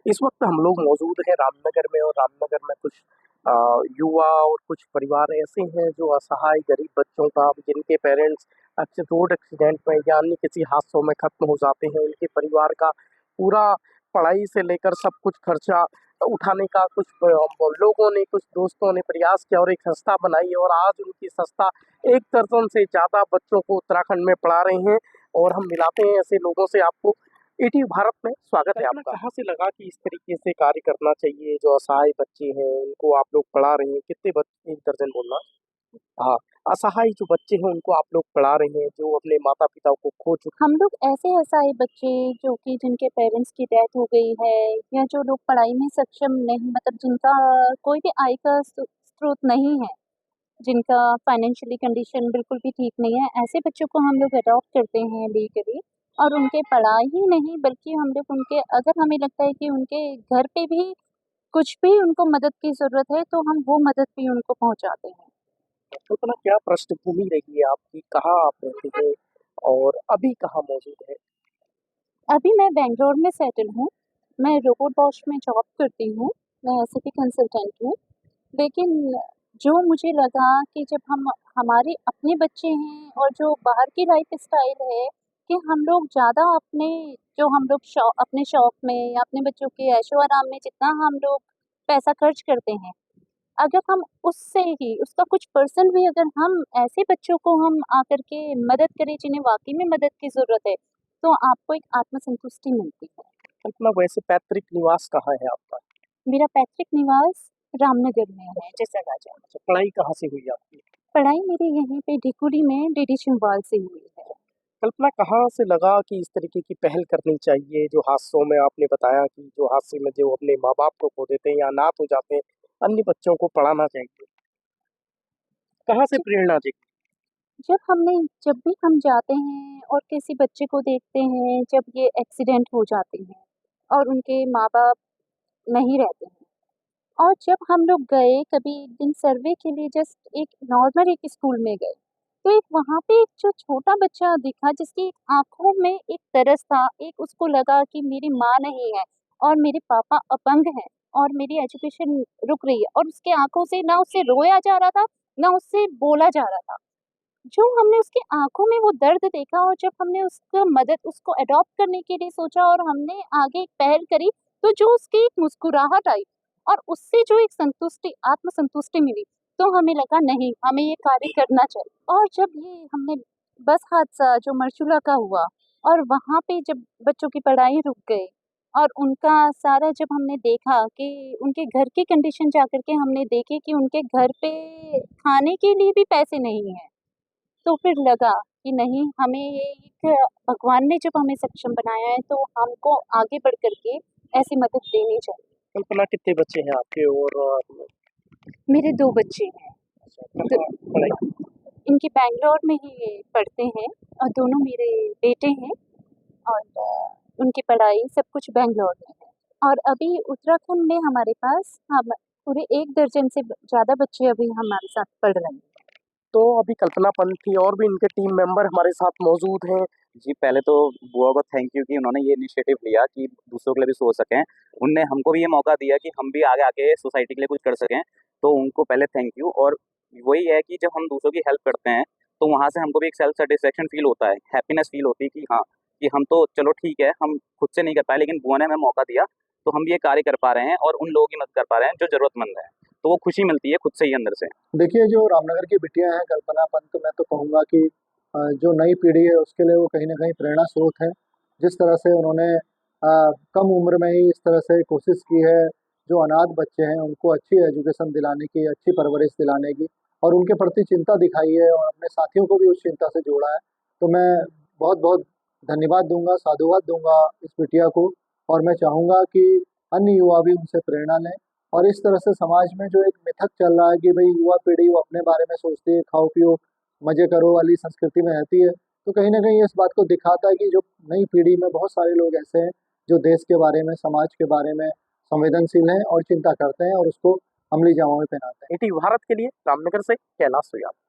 इस वक्त हम लोग मौजूद हैं रामनगर में और रामनगर में कुछ अ, युवा और कुछ परिवार ऐसे हैं जो असहाय गरीब बच्चों का जिनके पेरेंट्स रोड एक्सीडेंट में या अन्य किसी हादसों में खत्म हो जाते हैं। उनके परिवार का पूरा पढ़ाई से लेकर सब कुछ खर्चा उठाने का कुछ लोगों ने कुछ दोस्तों ने प्रयास किया और एक संस्था बनाई और आज उनकी संस्था 1 दर्जन से ज़्यादा बच्चों को उत्तराखंड में पढ़ा रहे हैं। और हम मिलाते हैं ऐसे लोगों से। आपको ईटीवी भारत में स्वागत है आपका। कहाँ से लगा कि इस तरीके से कार्य करना चाहिए? जो असहाय बच्चे हैं उनको आप लोग पढ़ा रहे हैं। कितने बच्चे? 1 दर्जन बोलना। हाँ, असहाय जो बच्चे हैं उनको आप लोग पढ़ा रहे हैं जो अपने माता पिता को खो चुके। हम लोग ऐसे असहाय बच्चे जो कि जिनके पेरेंट्स की डेथ हो गई है या जो लोग पढ़ाई में सक्षम नहीं, मतलब जिनका कोई भी आय का स्रोत नहीं है, जिनका फाइनेंशियली कंडीशन बिल्कुल भी ठीक नहीं है, ऐसे बच्चों को हम लोग अडॉप्ट करते हैं लीगली। और उनके पढ़ाई ही नहीं बल्कि हम लोग उनके, अगर हमें लगता है कि उनके घर पे भी कुछ भी उनको मदद की ज़रूरत है तो हम वो मदद भी उनको पहुँचाते हैं। तो इतना क्या पृष्ठभूमि रही है आपकी? कहाँ आप रहते हैं और अभी कहाँ मौजूद है? अभी मैं बैंगलोर में सेटल हूँ। मैं रोबोट बॉश में जॉब करती हूँ। मैं एसएपी कंसल्टेंट हूँ। लेकिन जो मुझे लगा कि जब हम हमारे अपने बच्चे हैं और जो बाहर की लाइफ़स्टाइल है कि हम लोग ज़्यादा अपने, जो हम लोग अपने शौक में या अपने बच्चों के ऐशो-आराम में जितना हम लोग पैसा खर्च करते हैं, अगर हम उससे ही उसका कुछ परसेंट भी अगर हम ऐसे बच्चों को हम आकर के मदद करें जिन्हें वाक़ई में मदद की ज़रूरत है, तो आपको एक आत्मसंतुष्टि मिलती है। इतना वैसे पैतृक निवास कहाँ है आपका? मेरा पैतृक निवास रामनगर में है, जैसलमेर। अच्छा, पढ़ाई कहाँ से हुई आपकी? पढ़ाई मेरी यहीं पे ढिकुरी में डीडी शिवपाल से हुई है। कल्पना कहाँ से लगा कि इस तरीके की पहल करनी चाहिए? जो हादसों में आपने बताया कि जो हादसे में जो अपने माँ-बाप को खो देते हैं या अनाथ हो जाते हैं, अन्य बच्चों को पढ़ाना चाहिए। कहाँ से ज प्रेरणा जगी? जब भी हम जाते हैं और किसी बच्चे को देखते हैं जब ये एक्सीडेंट हो जाते हैं और उनके माँ-बाप नहीं रहते हैं, और जब हम लोग गए कभी एक दिन सर्वे के लिए, जस्ट एक नॉर्मल एक स्कूल में गए, तो एक वहाँ पे एक जो छोटा बच्चा दिखा जिसकी आँखों में एक तरस था, एक उसको लगा कि मेरी माँ नहीं है और मेरे पापा अपंग हैं और मेरी एजुकेशन रुक रही है, और उसके आँखों से ना उससे रोया जा रहा था, ना उससे बोला जा रहा था। जो हमने उसकी आँखों में वो दर्द देखा और जब हमने उसका मदद उसको अडॉप्ट करने के लिए सोचा और हमने आगे एक पहल करी, तो जो उसकी एक मुस्कुराहट आई और उससे जो एक संतुष्टि, आत्मसंतुष्टि मिली, तो हमें लगा नहीं, हमें ये कार्य करना चाहिए। और जब ये हमने बस हादसा जो मरचूला का हुआ और वहाँ पे जब बच्चों की पढ़ाई रुक गई और उनका सारा जब हमने देखा कि उनके घर की कंडीशन जाकर के हमने देखी कि उनके घर पे खाने के लिए भी पैसे नहीं हैं। तो फिर लगा कि नहीं, हमें ये एक भगवान ने जब हमें सक्षम बनाया है तो हमको आगे बढ़ कर के ऐसी मदद देनी चाहिए। कल्पना कितने बच्चे हैं आपके और मेरे 2 बच्चे हैं। तो कहाँ पढ़ाई? इनके बैंगलोर में ही ये पढ़ते हैं और दोनों मेरे बेटे हैं और उनकी पढ़ाई सब कुछ बैंगलोर में है। और अभी उत्तराखंड में हमारे पास हम पूरे 1 दर्जन से ज़्यादा बच्चे अभी हमारे साथ पढ़ रहे हैं। तो अभी कल्पना पंत थी और भी इनके टीम मेंबर हमारे साथ मौजूद हैं। जी, पहले तो बुआ को थैंक यू कि उन्होंने ये इनिशिएटिव लिया कि दूसरों के लिए भी सोच सकें। उनने हमको भी ये मौका दिया कि हम भी आगे आके सोसाइटी के लिए कुछ कर सकें, तो उनको पहले थैंक यू। और वही है कि जब हम दूसरों की हेल्प करते हैं, तो वहाँ से हमको भी एक सेल्फ सैटिस्फैक्शन फ़ील होता है, हैप्पीनेस फ़ील होती है कि हाँ, कि हम तो चलो ठीक है, हम खुद से नहीं कर पाए लेकिन बुआ ने हमें मौका दिया, तो हम भी ये कार्य कर पा रहे हैं और उन लोगों की मदद कर पा रहे हैं जो ज़रूरतमंद हैं। तो वो खुशी मिलती है खुद से ही अंदर से। देखिए, जो रामनगर की बिटिया हैं कल्पना पंत, मैं तो कहूँगा कि जो नई पीढ़ी है उसके लिए वो कहीं न कहीं प्रेरणा स्रोत है। जिस तरह से उन्होंने कम उम्र में ही इस तरह से कोशिश की है, जो अनाथ बच्चे हैं उनको अच्छी एजुकेशन दिलाने की, अच्छी परवरिश दिलाने की और उनके प्रति चिंता दिखाई है और अपने साथियों को भी उस चिंता से जोड़ा है। तो मैं बहुत-बहुत धन्यवाद दूँगा, साधुवाद दूँगा इस बिटिया को और मैं चाहूँगा कि अन्य युवा भी उनसे प्रेरणा लें। और इस तरह से समाज में जो एक मिथक चल रहा है कि भई युवा पीढ़ी वो अपने बारे में सोचती है, खाओ-पियो, मज़े करो वाली संस्कृति में रहती है, तो कहीं न कहीं इस बात को दिखाता है कि जो नई पीढ़ी में बहुत सारे लोग ऐसे हैं, जो देश के बारे में, समाज के बारे में संवेदनशील हैं और चिंता करते हैं और उसको अमली जामा में पहनाते हैं। ईटीवी भारत के लिए रामनगर से कैलाश सोयाल।